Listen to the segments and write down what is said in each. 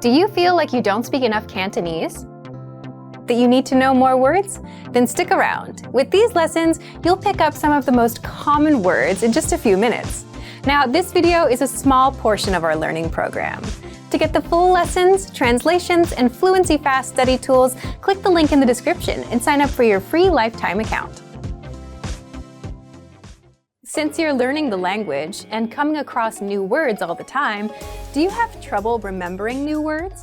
Do you feel like you don't speak enough Cantonese? That you need to know more words? Then stick around. With these lessons, you'll pick up some of the most common words in just a few minutes. Now, this video is a small portion of our learning program. To get the full lessons, translations, and Fluency Fast study tools, click the link in the description and sign up for your free lifetime account. Since you're learning the language and coming across new words all the time, do you have trouble remembering new words?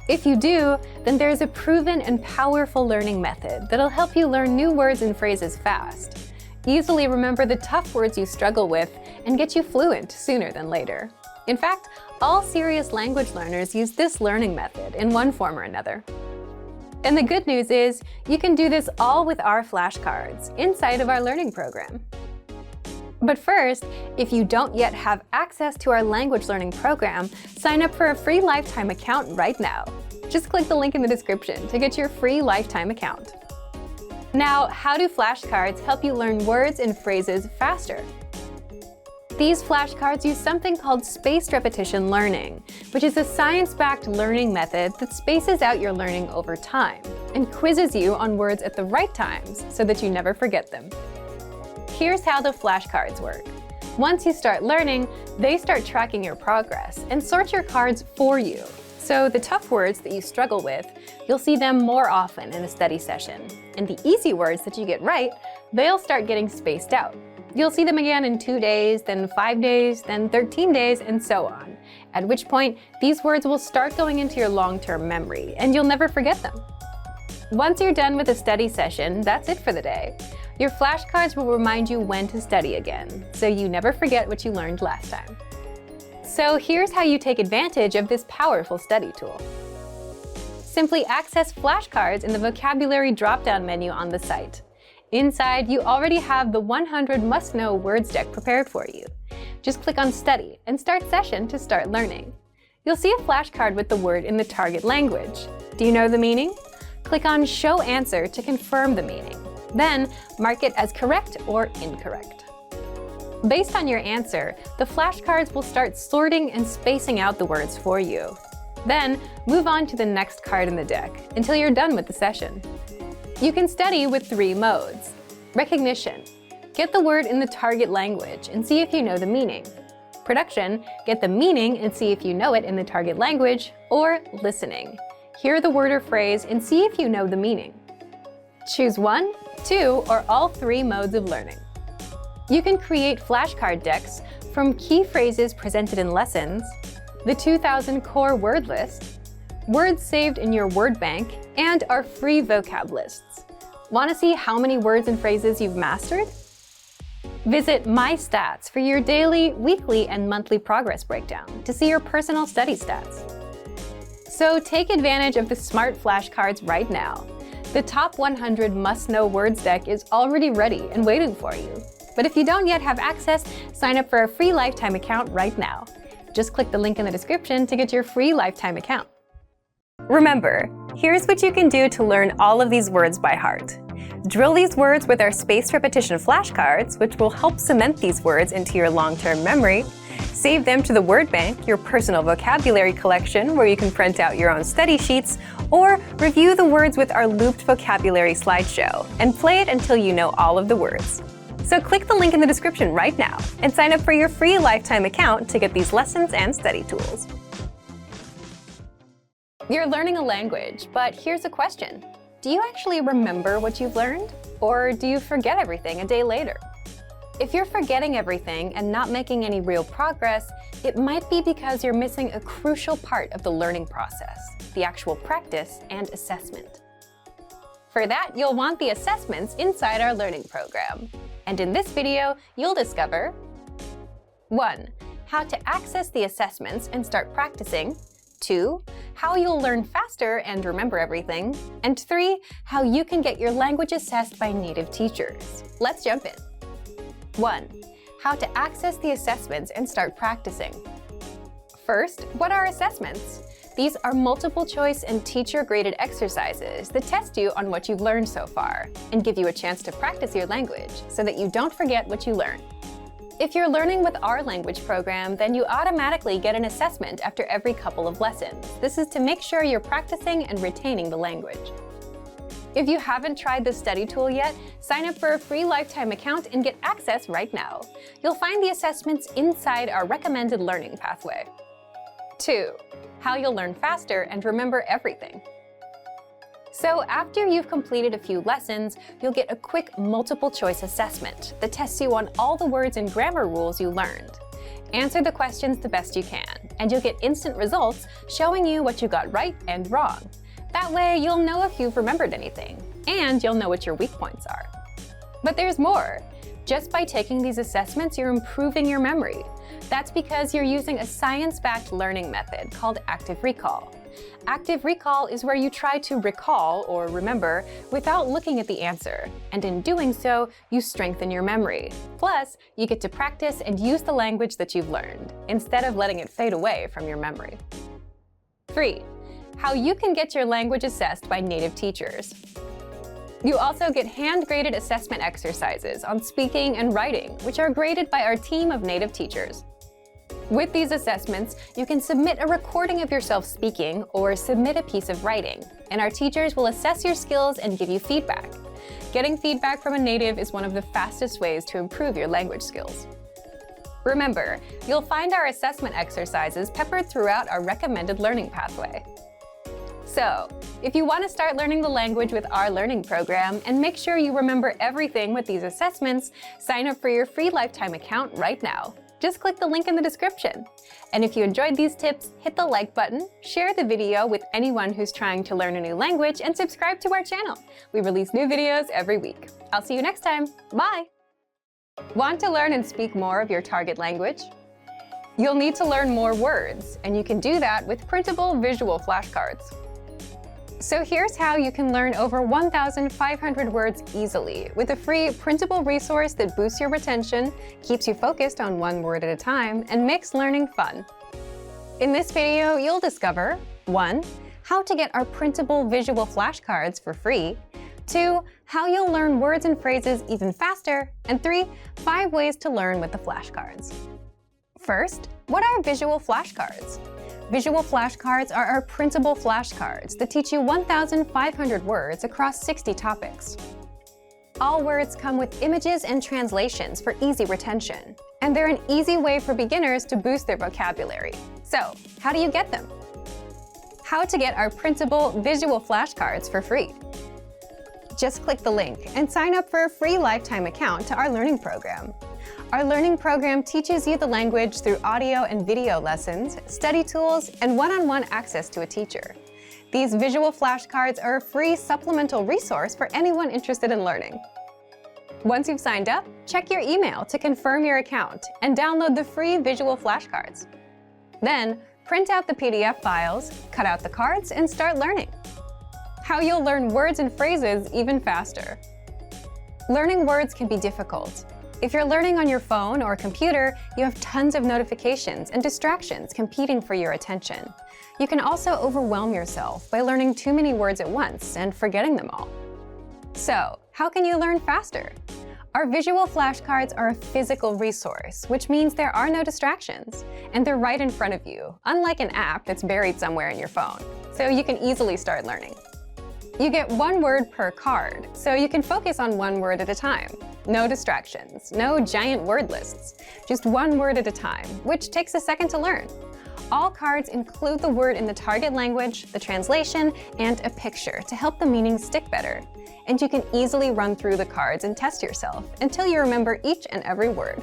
If you do, then there's a proven and powerful learning method that'll help you learn new words and phrases fast. Easily remember the tough words you struggle with and get you fluent sooner than later. In fact, all serious language learners use this learning method in one form or another. And the good news is, you can do this all with our flashcards inside of our learning program. But first, if you don't yet have access to our language learning program, sign up for a free lifetime account right now. Just click the link in the description to get your free lifetime account. Now, how do flashcards help you learn words and phrases faster? These flashcards use something called spaced repetition learning, which is a science-backed learning method that spaces out your learning over time and quizzes you on words at the right times so that you never forget them. Here's how the flashcards work. Once you start learning, they start tracking your progress and sort your cards for you. So the tough words that you struggle with, you'll see them more often in a study session. And the easy words that you get right, they'll start getting spaced out. You'll see them again in 2 days, then 5 days, then 13 days, and so on. At which point, these words will start going into your long-term memory, and you'll never forget them. Once you're done with a study session, that's it for the day. Your flashcards will remind you when to study again, so you never forget what you learned last time. So here's how you take advantage of this powerful study tool. Simply access flashcards in the vocabulary drop-down menu on the site. Inside, you already have the 100 must-know words deck prepared for you. Just click on Study and Start Session to start learning. You'll see a flashcard with the word in the target language. Do you know the meaning? Click on Show Answer to confirm the meaning. Then, mark it as correct or incorrect. Based on your answer, the flashcards will start sorting and spacing out the words for you. Then, move on to the next card in the deck until you're done with the session. You can study with 3 modes. Recognition. Get the word in the target language and see if you know the meaning. Production. Get the meaning and see if you know it in the target language. Or listening. Hear the word or phrase and see if you know the meaning. Choose 1, 2, or all 3 modes of learning. You can create flashcard decks from key phrases presented in lessons, the 2000 core word list, words saved in your word bank, and our free vocab lists. Want to see how many words and phrases you've mastered? Visit My Stats for your daily, weekly, and monthly progress breakdown to see your personal study stats. So take advantage of the smart flashcards right now. The top 100 must-know words deck is already ready and waiting for you. But if you don't yet have access, sign up for a free lifetime account right now. Just click the link in the description to get your free lifetime account. Remember, here's what you can do to learn all of these words by heart. Drill these words with our spaced repetition flashcards, which will help cement these words into your long-term memory. Save them to the word bank, your personal vocabulary collection, where you can print out your own study sheets, or review the words with our looped vocabulary slideshow, and play it until you know all of the words. So click the link in the description right now and sign up for your free lifetime account to get these lessons and study tools. You're learning a language, but here's a question. Do you actually remember what you've learned? Or do you forget everything a day later? If you're forgetting everything and not making any real progress, it might be because you're missing a crucial part of the learning process, the actual practice and assessment. For that, you'll want the assessments inside our learning program. And in this video, you'll discover 1. How to access the assessments and start practicing. 2. How you'll learn faster and remember everything. And 3. How you can get your language assessed by native teachers. Let's jump in. 1. How to access the assessments and start practicing. First, what are assessments? These are multiple choice and teacher-graded exercises that test you on what you've learned so far and give you a chance to practice your language so that you don't forget what you learn. If you're learning with our language program, then you automatically get an assessment after every couple of lessons. This is to make sure you're practicing and retaining the language. If you haven't tried the study tool yet, sign up for a free lifetime account and get access right now. You'll find the assessments inside our recommended learning pathway. 2. How you'll learn faster and remember everything. So after you've completed a few lessons, you'll get a quick multiple-choice assessment that tests you on all the words and grammar rules you learned. Answer the questions the best you can, and you'll get instant results showing you what you got right and wrong. That way, you'll know if you've remembered anything, and you'll know what your weak points are. But there's more. Just by taking these assessments, you're improving your memory. That's because you're using a science-backed learning method called active recall. Active recall is where you try to recall or remember without looking at the answer, and in doing so, you strengthen your memory. Plus, you get to practice and use the language that you've learned, instead of letting it fade away from your memory. 3. How you can get your language assessed by native teachers. You also get hand-graded assessment exercises on speaking and writing, which are graded by our team of native teachers. With these assessments, you can submit a recording of yourself speaking or submit a piece of writing, and our teachers will assess your skills and give you feedback. Getting feedback from a native is one of the fastest ways to improve your language skills. Remember, you'll find our assessment exercises peppered throughout our recommended learning pathway. So, if you want to start learning the language with our learning program and make sure you remember everything with these assessments, sign up for your free lifetime account right now. Just click the link in the description. And if you enjoyed these tips, hit the like button, share the video with anyone who's trying to learn a new language, and subscribe to our channel. We release new videos every week. I'll see you next time. Bye! Want to learn and speak more of your target language? You'll need to learn more words, and you can do that with printable visual flashcards. So here's how you can learn over 1,500 words easily with a free printable resource that boosts your retention, keeps you focused on one word at a time, and makes learning fun. In this video, you'll discover 1. How to get our printable visual flashcards for free, 2. How you'll learn words and phrases even faster, and 3. 5 ways to learn with the flashcards. First, what are visual flashcards? Visual flashcards are our printable flashcards that teach you 1,500 words across 60 topics. All words come with images and translations for easy retention, and they're an easy way for beginners to boost their vocabulary. So, how do you get them? How to get our printable visual flashcards for free. Just click the link and sign up for a free lifetime account to our learning program. Our learning program teaches you the language through audio and video lessons, study tools, and one-on-one access to a teacher. These visual flashcards are a free supplemental resource for anyone interested in learning. Once you've signed up, check your email to confirm your account and download the free visual flashcards. Then, print out the PDF files, cut out the cards, and start learning. How you'll learn words and phrases even faster. Learning words can be difficult. If you're learning on your phone or computer, you have tons of notifications and distractions competing for your attention. You can also overwhelm yourself by learning too many words at once and forgetting them all. So, how can you learn faster? Our visual flashcards are a physical resource, which means there are no distractions, and they're right in front of you, unlike an app that's buried somewhere in your phone, so you can easily start learning. You get one word per card, so you can focus on one word at a time. No distractions, no giant word lists, just one word at a time, which takes a second to learn. All cards include the word in the target language, the translation, and a picture to help the meaning stick better. And you can easily run through the cards and test yourself until you remember each and every word.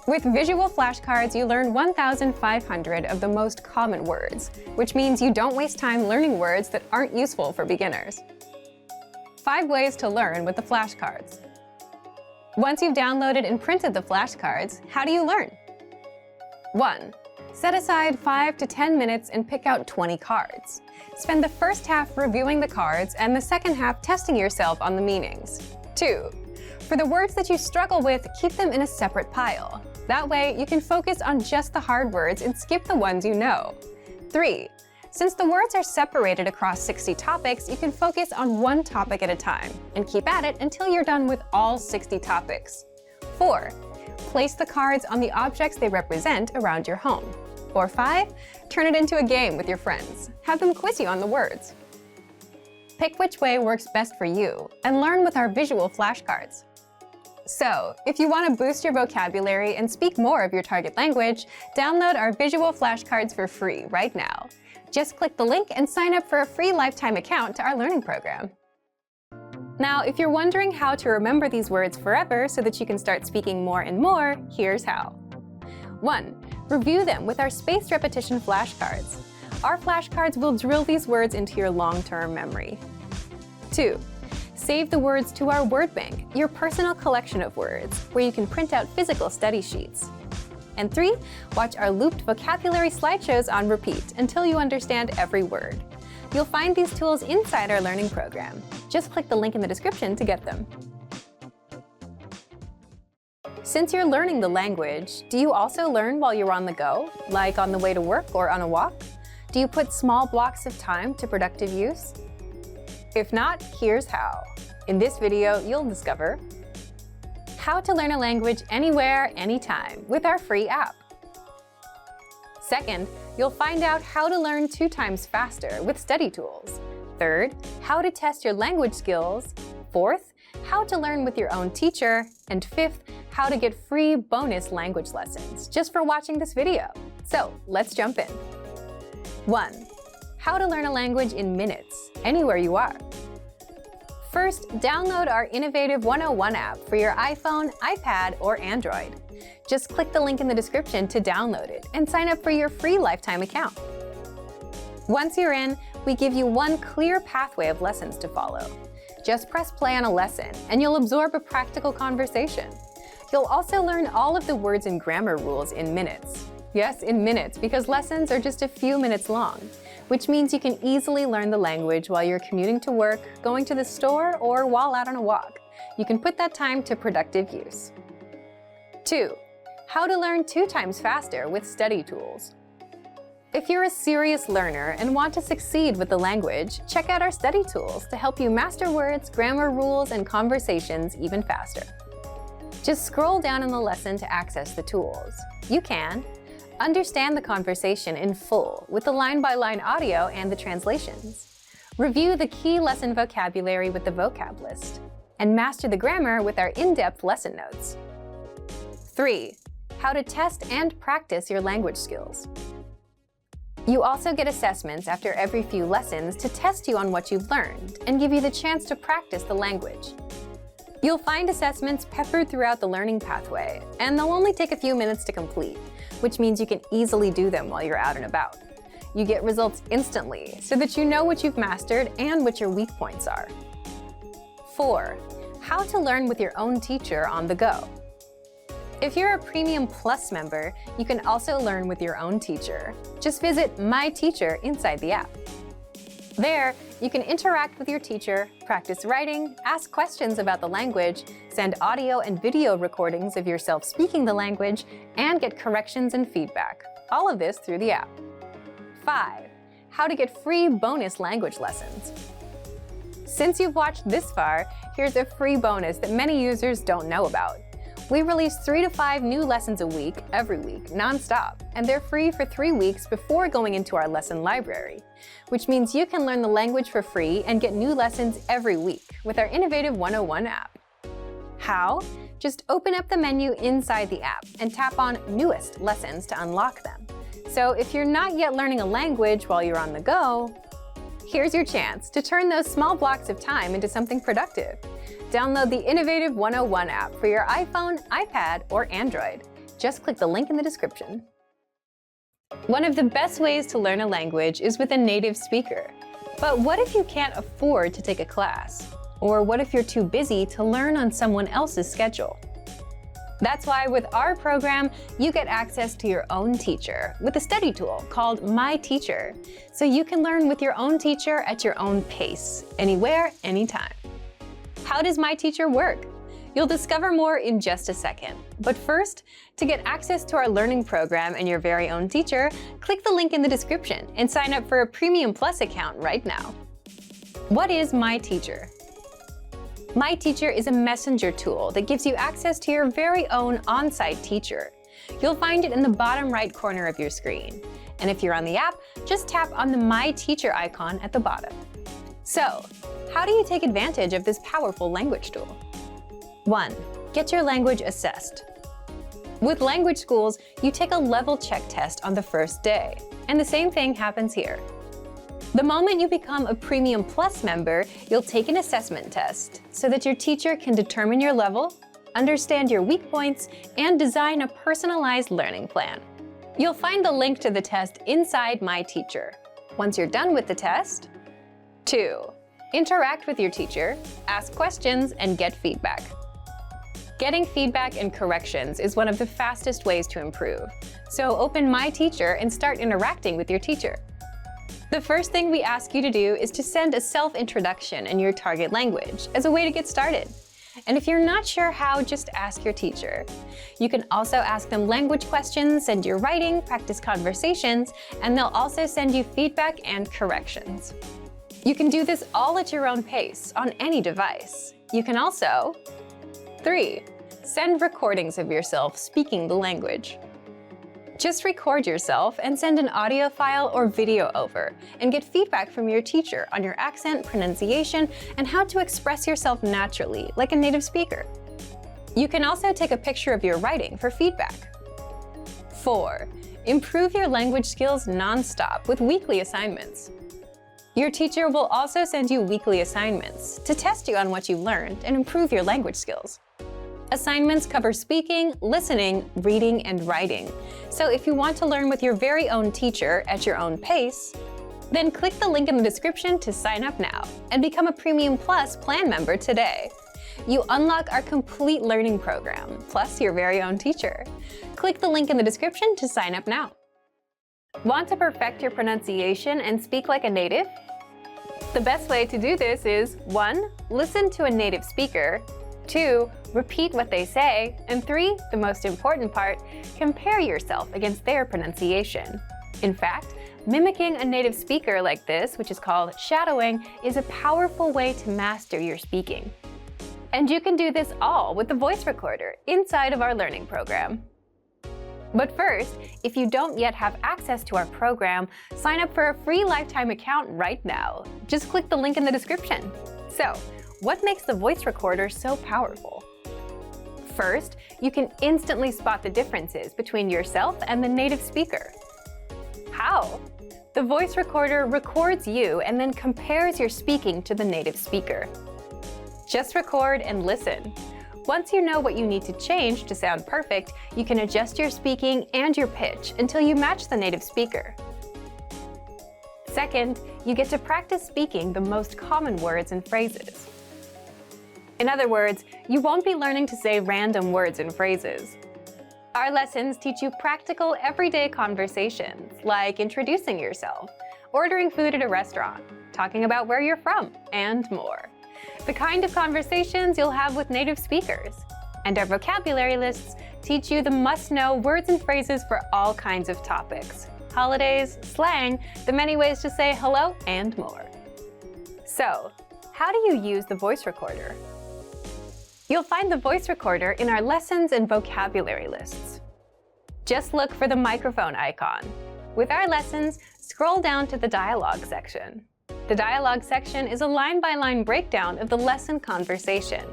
With visual flashcards, you learn 1,500 of the most common words, which means you don't waste time learning words that aren't useful for beginners. 5 ways to learn with the flashcards. Once you've downloaded and printed the flashcards, how do you learn? 1. Set aside 5 to 10 minutes and pick out 20 cards. Spend the first half reviewing the cards and the second half testing yourself on the meanings. 2. For the words that you struggle with, keep them in a separate pile. That way, you can focus on just the hard words and skip the ones you know. 3. Since the words are separated across 60 topics, you can focus on one topic at a time and keep at it until you're done with all 60 topics. 4. Place the cards on the objects they represent around your home. Or 5, turn it into a game with your friends. Have them quiz you on the words. Pick which way works best for you and learn with our visual flashcards. So, if you want to boost your vocabulary and speak more of your target language, download our visual flashcards for free right now. Just click the link and sign up for a free lifetime account to our learning program. Now, if you're wondering how to remember these words forever so that you can start speaking more and more, here's how. 1. Review them with our spaced repetition flashcards. Our flashcards will drill these words into your long-term memory. 2. Save the words to our word bank, your personal collection of words, where you can print out physical study sheets. And 3. Watch our looped vocabulary slideshows on repeat until you understand every word. You'll find these tools inside our learning program. Just click the link in the description to get them. Since you're learning the language, do you also learn while you're on the go, like on the way to work or on a walk? Do you put small blocks of time to productive use? If not, here's how. In this video, you'll discover how to learn a language anywhere, anytime with our free app. Second, you'll find out how to learn 2 times faster with study tools. Third, how to test your language skills. Fourth, how to learn with your own teacher. And 5th, how to get free bonus language lessons just for watching this video. So let's jump in. 1. How to learn a language in minutes, anywhere you are. First, download our innovative 101 app for your iPhone, iPad, or Android. Just click the link in the description to download it and sign up for your free lifetime account. Once you're in, we give you one clear pathway of lessons to follow. Just press play on a lesson and you'll absorb a practical conversation. You'll also learn all of the words and grammar rules in minutes. Yes, in minutes, because lessons are just a few minutes long, which means you can easily learn the language while you're commuting to work, going to the store, or while out on a walk. You can put that time to productive use. 2. How to learn 2 times faster with study tools. If you're a serious learner and want to succeed with the language, check out our study tools to help you master words, grammar rules, and conversations even faster. Just scroll down in the lesson to access the tools. You can understand the conversation in full with the line-by-line audio and the translations. Review the key lesson vocabulary with the vocab list. And master the grammar with our in-depth lesson notes. 3. How to test and practice your language skills. You also get assessments after every few lessons to test you on what you've learned and give you the chance to practice the language. You'll find assessments peppered throughout the learning pathway, and they'll only take a few minutes to complete, which means you can easily do them while you're out and about. You get results instantly so that you know what you've mastered and what your weak points are. 4. How to learn with your own teacher on the go. If you're a Premium Plus member, you can also learn with your own teacher. Just visit My Teacher inside the app. There, you can interact with your teacher, practice writing, ask questions about the language, send audio and video recordings of yourself speaking the language, and get corrections and feedback. All of this through the app. 5. How to get free bonus language lessons. Since you've watched this far, here's a free bonus that many users don't know about. We release 3 to 5 new lessons a week, every week, non-stop, and they're free for 3 weeks before going into our lesson library, which means you can learn the language for free and get new lessons every week with our innovative 101 app. How? Just open up the menu inside the app and tap on Newest Lessons to unlock them. So if you're not yet learning a language while you're on the go, here's your chance to turn those small blocks of time into something productive. Download the innovative 101 app for your iPhone, iPad, or Android. Just click the link in the description. One of the best ways to learn a language is with a native speaker. But what if you can't afford to take a class? Or what if you're too busy to learn on someone else's schedule? That's why with our program, you get access to your own teacher with a study tool called My Teacher, so you can learn with your own teacher at your own pace, anywhere, anytime. How does My Teacher work? You'll discover more in just a second. But first, to get access to our learning program and your very own teacher, click the link in the description and sign up for a Premium Plus account right now. What is My Teacher? My Teacher is a messenger tool that gives you access to your very own on-site teacher. You'll find it in the bottom right corner of your screen. And if you're on the app, just tap on the My Teacher icon at the bottom. So, how do you take advantage of this powerful language tool? 1. Get your language assessed. With language schools, you take a level check test on the first day, and the same thing happens here. The moment you become a Premium Plus member, you'll take an assessment test so that your teacher can determine your level, understand your weak points, and design a personalized learning plan. You'll find the link to the test inside My Teacher. Once you're done with the test, 2. Interact with your teacher, ask questions, and get feedback. Getting feedback and corrections is one of the fastest ways to improve. So open My Teacher and start interacting with your teacher. The first thing we ask you to do is to send a self-introduction in your target language as a way to get started. And if you're not sure how, just ask your teacher. You can also ask them language questions, send your writing, practice conversations, and they'll also send you feedback and corrections. You can do this all at your own pace on any device. You can also 3. Send recordings of yourself speaking the language. Just record yourself and send an audio file or video over, and get feedback from your teacher on your accent, pronunciation, and how to express yourself naturally, like a native speaker. You can also take a picture of your writing for feedback. 4. Improve your language skills non-stop with weekly assignments. Your teacher will also send you weekly assignments to test you on what you've learned and improve your language skills. Assignments cover speaking, listening, reading, and writing. So if you want to learn with your very own teacher at your own pace, then click the link in the description to sign up now and become a Premium Plus plan member today. You unlock our complete learning program, plus your very own teacher. Click the link in the description to sign up now. Want to perfect your pronunciation and speak like a native? The best way to do this is 1. Listen to a native speaker, 2. Repeat what they say, and 3. The most important part, compare yourself against their pronunciation. In fact, mimicking a native speaker like this, which is called shadowing, is a powerful way to master your speaking. And you can do this all with the voice recorder inside of our learning program. But first, if you don't yet have access to our program, sign up for a free lifetime account right now. Just click the link in the description. So, what makes the voice recorder so powerful? First, you can instantly spot the differences between yourself and the native speaker. How? The voice recorder records you and then compares your speaking to the native speaker. Just record and listen. Once you know what you need to change to sound perfect, you can adjust your speaking and your pitch until you match the native speaker. Second, you get to practice speaking the most common words and phrases. In other words, you won't be learning to say random words and phrases. Our lessons teach you practical, everyday conversations, like introducing yourself, ordering food at a restaurant, talking about where you're from, and more. The kind of conversations you'll have with native speakers. And our vocabulary lists teach you the must-know words and phrases for all kinds of topics, holidays, slang, the many ways to say hello, and more. So, how do you use the voice recorder? You'll find the voice recorder in our lessons and vocabulary lists. Just look for the microphone icon. With our lessons, scroll down to the dialogue section. The dialogue section is a line-by-line breakdown of the lesson conversation.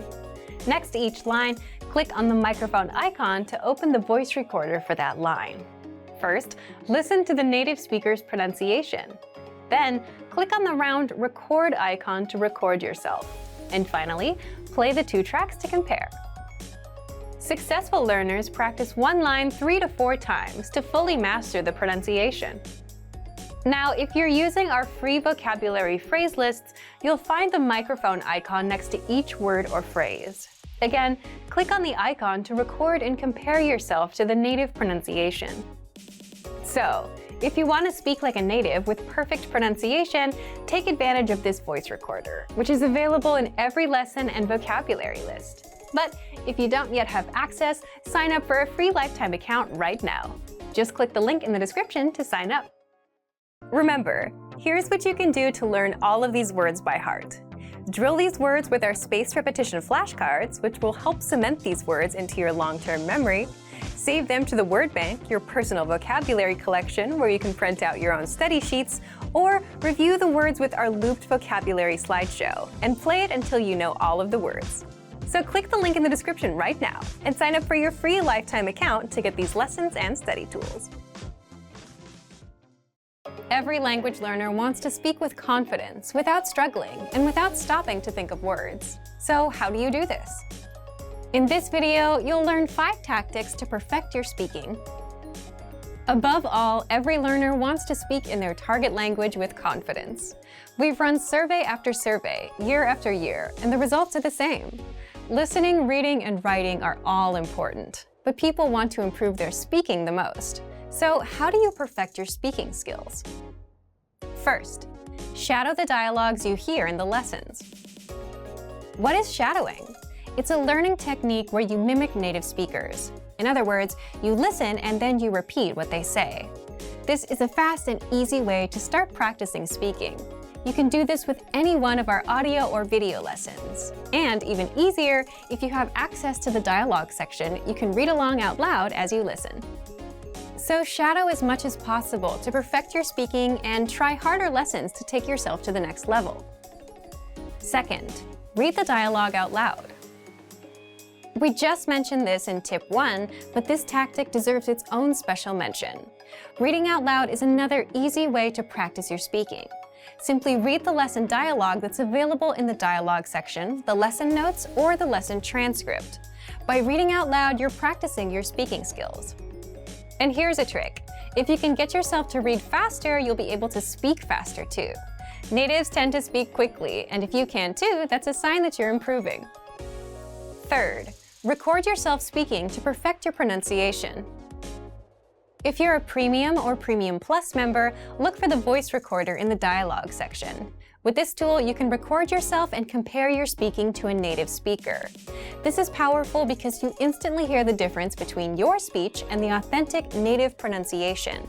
Next to each line, click on the microphone icon to open the voice recorder for that line. First, listen to the native speaker's pronunciation. Then, click on the round record icon to record yourself. And finally, play the 2 tracks to compare. Successful learners practice one line 3 to 4 times to fully master the pronunciation. Now, if you're using our free vocabulary phrase lists, you'll find the microphone icon next to each word or phrase. Again, click on the icon to record and compare yourself to the native pronunciation. So, if you want to speak like a native with perfect pronunciation, take advantage of this voice recorder, which is available in every lesson and vocabulary list. But if you don't yet have access, sign up for a free lifetime account right now. Just click the link in the description to sign up. Remember, here's what you can do to learn all of these words by heart. Drill these words with our spaced repetition flashcards, which will help cement these words into your long-term memory. Save them to the word bank, your personal vocabulary collection, where you can print out your own study sheets, or review the words with our looped vocabulary slideshow, and play it until you know all of the words. So click the link in the description right now and sign up for your free lifetime account to get these lessons and study tools. Every language learner wants to speak with confidence, without struggling, and without stopping to think of words. So how do you do this? In this video, you'll learn 5 tactics to perfect your speaking. Above all, every learner wants to speak in their target language with confidence. We've run survey after survey, year after year, and the results are the same. Listening, reading, and writing are all important, but people want to improve their speaking the most. So how do you perfect your speaking skills? First, shadow the dialogues you hear in the lessons. What is shadowing? It's a learning technique where you mimic native speakers. In other words, you listen and then you repeat what they say. This is a fast and easy way to start practicing speaking. You can do this with any one of our audio or video lessons. And even easier, if you have access to the dialogue section, you can read along out loud as you listen. So shadow as much as possible to perfect your speaking and try harder lessons to take yourself to the next level. Second, read the dialogue out loud. We just mentioned this in tip 1, but this tactic deserves its own special mention. Reading out loud is another easy way to practice your speaking. Simply read the lesson dialogue that's available in the dialogue section, the lesson notes, or the lesson transcript. By reading out loud, you're practicing your speaking skills. And here's a trick. If you can get yourself to read faster, you'll be able to speak faster too. Natives tend to speak quickly, and if you can too, that's a sign that you're improving. Third, record yourself speaking to perfect your pronunciation. If you're a Premium or Premium Plus member, look for the voice recorder in the dialogue section. With this tool, you can record yourself and compare your speaking to a native speaker. This is powerful because you instantly hear the difference between your speech and the authentic native pronunciation.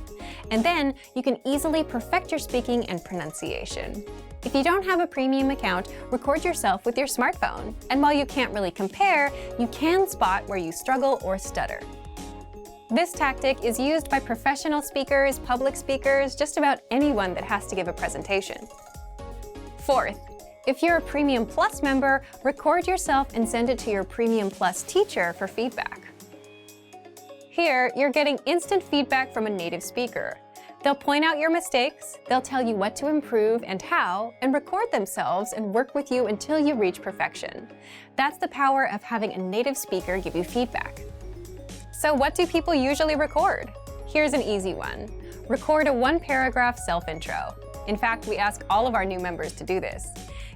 And then you can easily perfect your speaking and pronunciation. If you don't have a premium account, record yourself with your smartphone. And while you can't really compare, you can spot where you struggle or stutter. This tactic is used by professional speakers, public speakers, just about anyone that has to give a presentation. Fourth, if you're a Premium Plus member, record yourself and send it to your Premium Plus teacher for feedback. Here, you're getting instant feedback from a native speaker. They'll point out your mistakes, they'll tell you what to improve and how, and record themselves and work with you until you reach perfection. That's the power of having a native speaker give you feedback. So what do people usually record? Here's an easy one. Record a 1-paragraph self-intro. In fact, we ask all of our new members to do this.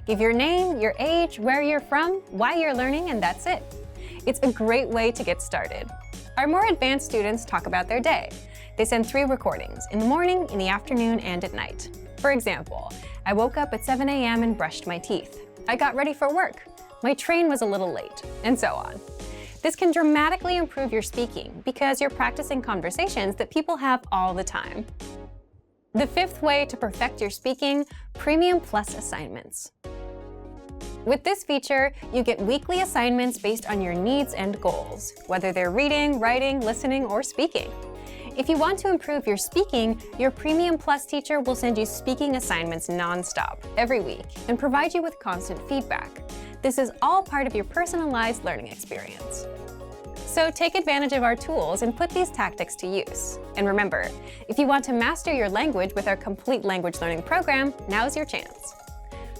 Give your name, your age, where you're from, why you're learning, and that's it. It's a great way to get started. Our more advanced students talk about their day. They send 3 recordings, in the morning, in the afternoon, and at night. For example, I woke up at 7 a.m. and brushed my teeth. I got ready for work. My train was a little late, and so on. This can dramatically improve your speaking because you're practicing conversations that people have all the time. The 5th way to perfect your speaking, Premium Plus assignments. With this feature, you get weekly assignments based on your needs and goals, whether they're reading, writing, listening, or speaking. If you want to improve your speaking, your Premium Plus teacher will send you speaking assignments non-stop every week and provide you with constant feedback. This is all part of your personalized learning experience. So take advantage of our tools and put these tactics to use. And remember, if you want to master your language with our complete language learning program, now's your chance.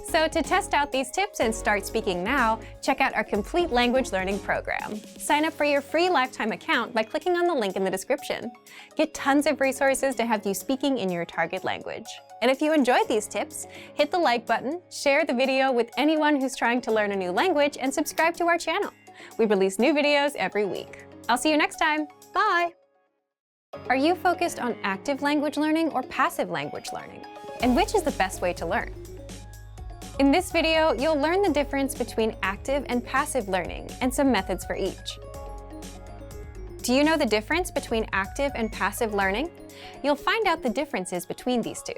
So to test out these tips and start speaking now, check out our complete language learning program. Sign up for your free lifetime account by clicking on the link in the description. Get tons of resources to have you speaking in your target language. And if you enjoyed these tips, hit the like button, share the video with anyone who's trying to learn a new language, and subscribe to our channel. We release new videos every week. I'll see you next time. Bye! Are you focused on active language learning or passive language learning? And which is the best way to learn? In this video, you'll learn the difference between active and passive learning and some methods for each. Do you know the difference between active and passive learning? You'll find out the differences between these two.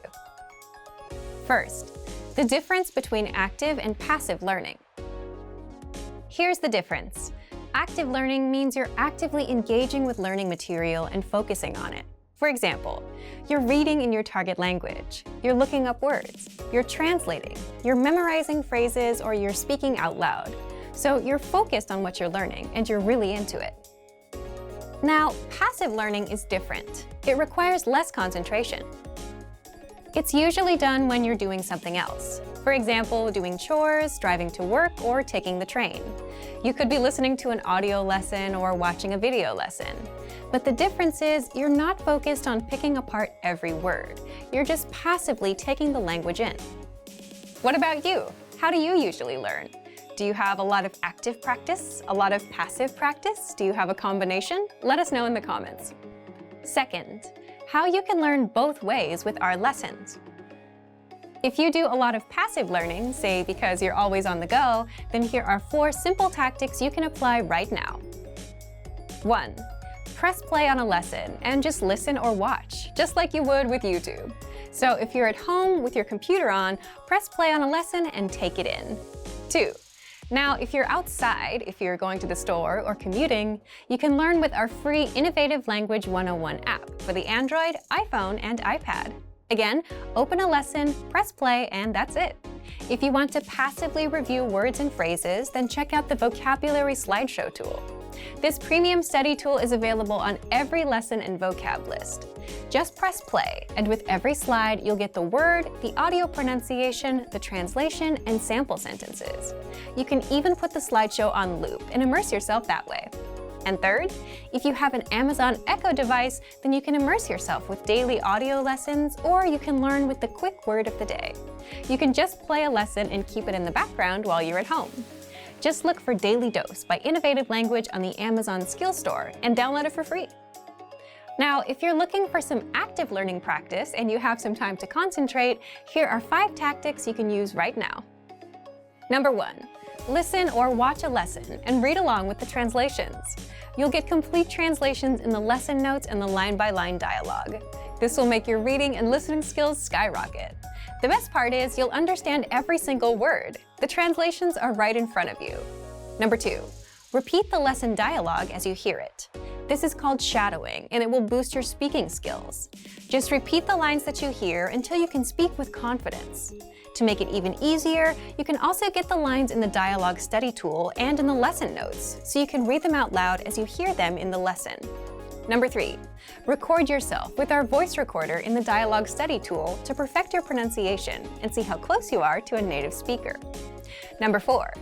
First, The difference between active and passive learning. Here's the difference. Active learning means you're actively engaging with learning material and focusing on it. For example, you're reading in your target language, you're looking up words, you're translating, you're memorizing phrases, or you're speaking out loud. So you're focused on what you're learning and you're really into it. Now, passive learning is different. It requires less concentration. It's usually done when you're doing something else. For example, doing chores, driving to work, or taking the train. You could be listening to an audio lesson or watching a video lesson. But the difference is you're not focused on picking apart every word. You're just passively taking the language in. What about you? How do you usually learn? Do you have a lot of active practice? A lot of passive practice? Do you have a combination? Let us know in the comments. Second, how you can learn both ways with our lessons. If you do a lot of passive learning, say because you're always on the go, then here are 4 simple tactics you can apply right now. 1. Press play on a lesson and just listen or watch, just like you would with YouTube. So if you're at home with your computer on, press play on a lesson and take it in. 2. Now, if you're outside, if you're going to the store or commuting, you can learn with our free Innovative Language 101 app for the Android, iPhone, and iPad. Again, open a lesson, press play, and that's it. If you want to passively review words and phrases, then check out the Vocabulary Slideshow tool. This premium study tool is available on every lesson and vocab list. Just press play, and with every slide, you'll get the word, the audio pronunciation, the translation, and sample sentences. You can even put the slideshow on loop and immerse yourself that way. And third, if you have an Amazon Echo device, then you can immerse yourself with daily audio lessons, or you can learn with the quick word of the day. You can just play a lesson and keep it in the background while you're at home. Just look for Daily Dose by Innovative Language on the Amazon Skills Store and download it for free. Now, if you're looking for some active learning practice and you have some time to concentrate, here are 5 tactics you can use right now. Number 1. Listen or watch a lesson and read along with the translations. You'll get complete translations in the lesson notes and the line-by-line dialogue. This will make your reading and listening skills skyrocket. The best part is you'll understand every single word. The translations are right in front of you. Number 2. Repeat the lesson dialogue as you hear it. This is called shadowing, and it will boost your speaking skills. Just repeat the lines that you hear until you can speak with confidence. To make it even easier, you can also get the lines in the dialogue study tool and in the lesson notes, so you can read them out loud as you hear them in the lesson. Number 3. Record yourself with our voice recorder in the dialogue study tool to perfect your pronunciation and see how close you are to a native speaker. Number 4.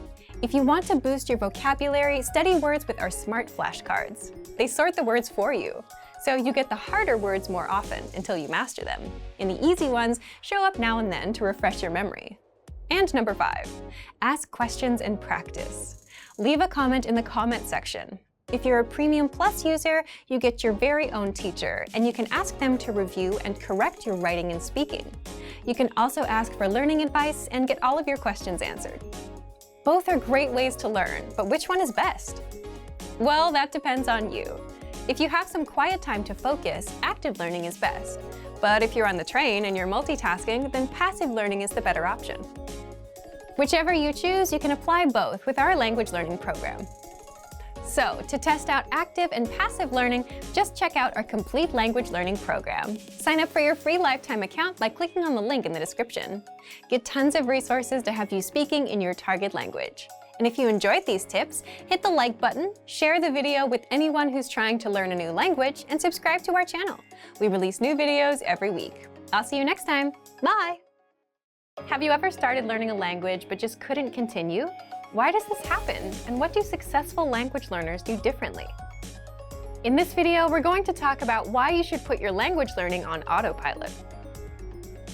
If you want to boost your vocabulary, study words with our smart flashcards. They sort the words for you, so you get the harder words more often until you master them, and the easy ones show up now and then to refresh your memory. And number 5, ask questions and practice. Leave a comment in the comment section. If you're a Premium Plus user, you get your very own teacher, and you can ask them to review and correct your writing and speaking. You can also ask for learning advice and get all of your questions answered. Both are great ways to learn, but which one is best? Well, that depends on you. If you have some quiet time to focus, active learning is best. But if you're on the train and you're multitasking, then passive learning is the better option. Whichever you choose, you can apply both with our language learning program. So, to test out active and passive learning, just check out our complete language learning program. Sign up for your free lifetime account by clicking on the link in the description. Get tons of resources to have you speaking in your target language. And if you enjoyed these tips, hit the like button, share the video with anyone who's trying to learn a new language, and subscribe to our channel. We release new videos every week. I'll see you next time. Bye! Have you ever started learning a language but just couldn't continue? Why does this happen, and what do successful language learners do differently? In this video, we're going to talk about why you should put your language learning on autopilot.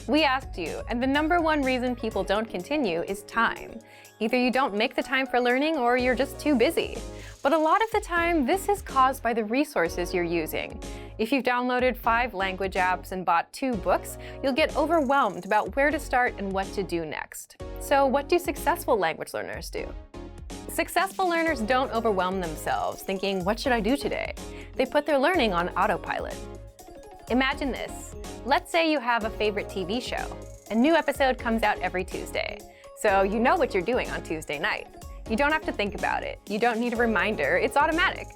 We asked you, and the #1 reason people don't continue is time. Either you don't make the time for learning or you're just too busy. But a lot of the time, this is caused by the resources you're using. If you've downloaded 5 language apps and bought 2 books, you'll get overwhelmed about where to start and what to do next. So what do successful language learners do? Successful learners don't overwhelm themselves thinking, what should I do today? They put their learning on autopilot. Imagine this. Let's say you have a favorite TV show. A new episode comes out every Tuesday, so you know what you're doing on Tuesday night. You don't have to think about it. You don't need a reminder. It's automatic.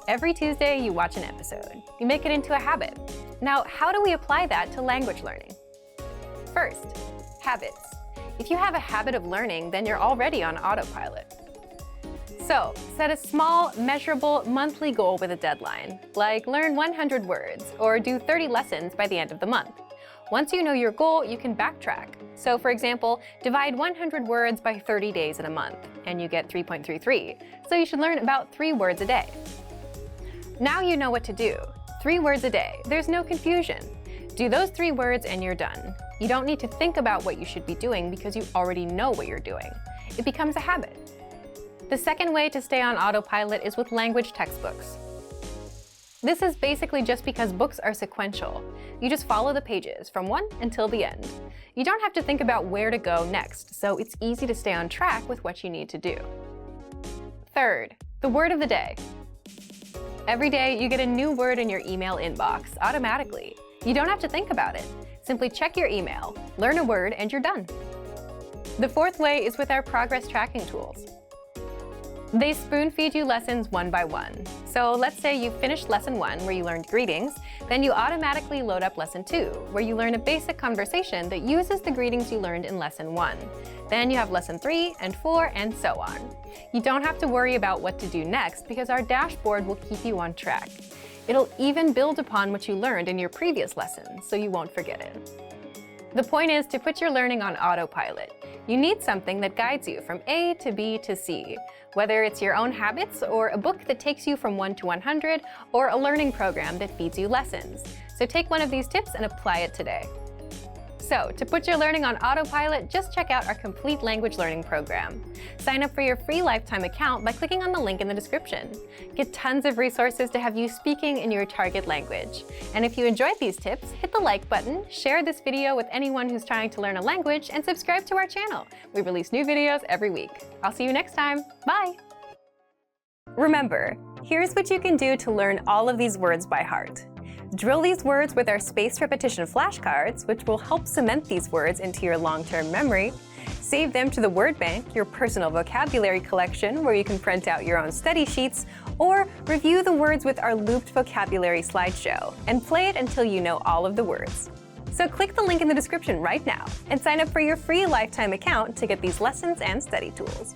Every Tuesday, you watch an episode. You make it into a habit. Now, how do we apply that to language learning? First, habits. If you have a habit of learning, then you're already on autopilot. So, set a small, measurable, monthly goal with a deadline, like learn 100 words or do 30 lessons by the end of the month. Once you know your goal, you can backtrack. So, for example, divide 100 words by 30 days in a month, and you get 3.33. So you should learn about 3 words a day. Now you know what to do. 3 words a day. There's no confusion. Do those 3 words and you're done. You don't need to think about what you should be doing because you already know what you're doing. It becomes a habit. The second way to stay on autopilot is with language textbooks. This is basically just because books are sequential. You just follow the pages from one until the end. You don't have to think about where to go next, so it's easy to stay on track with what you need to do. Third, the word of the day. Every day, you get a new word in your email inbox automatically. You don't have to think about it. Simply check your email, learn a word, and you're done. The fourth way is with our progress tracking tools. They spoon-feed you lessons one by one. So let's say you finished lesson 1, where you learned greetings, then you automatically load up lesson 2, where you learn a basic conversation that uses the greetings you learned in lesson 1. Then you have lesson 3 and 4, and so on. You don't have to worry about what to do next because our dashboard will keep you on track. It'll even build upon what you learned in your previous lesson, so you won't forget it. The point is to put your learning on autopilot. You need something that guides you from A to B to C, whether it's your own habits or a book that takes you from 1 to 100 or a learning program that feeds you lessons. So take one of these tips and apply it today. So, to put your learning on autopilot, just check out our complete language learning program. Sign up for your free lifetime account by clicking on the link in the description. Get tons of resources to have you speaking in your target language. And if you enjoyed these tips, hit the like button, share this video with anyone who's trying to learn a language, and subscribe to our channel. We release new videos every week. I'll see you next time. Bye! Remember, here's what you can do to learn all of these words by heart. Drill these words with our spaced repetition flashcards, which will help cement these words into your long-term memory. Save them to the word bank, your personal vocabulary collection, where you can print out your own study sheets, or review the words with our looped vocabulary slideshow, and play it until you know all of the words. So click the link in the description right now and sign up for your free lifetime account to get these lessons and study tools.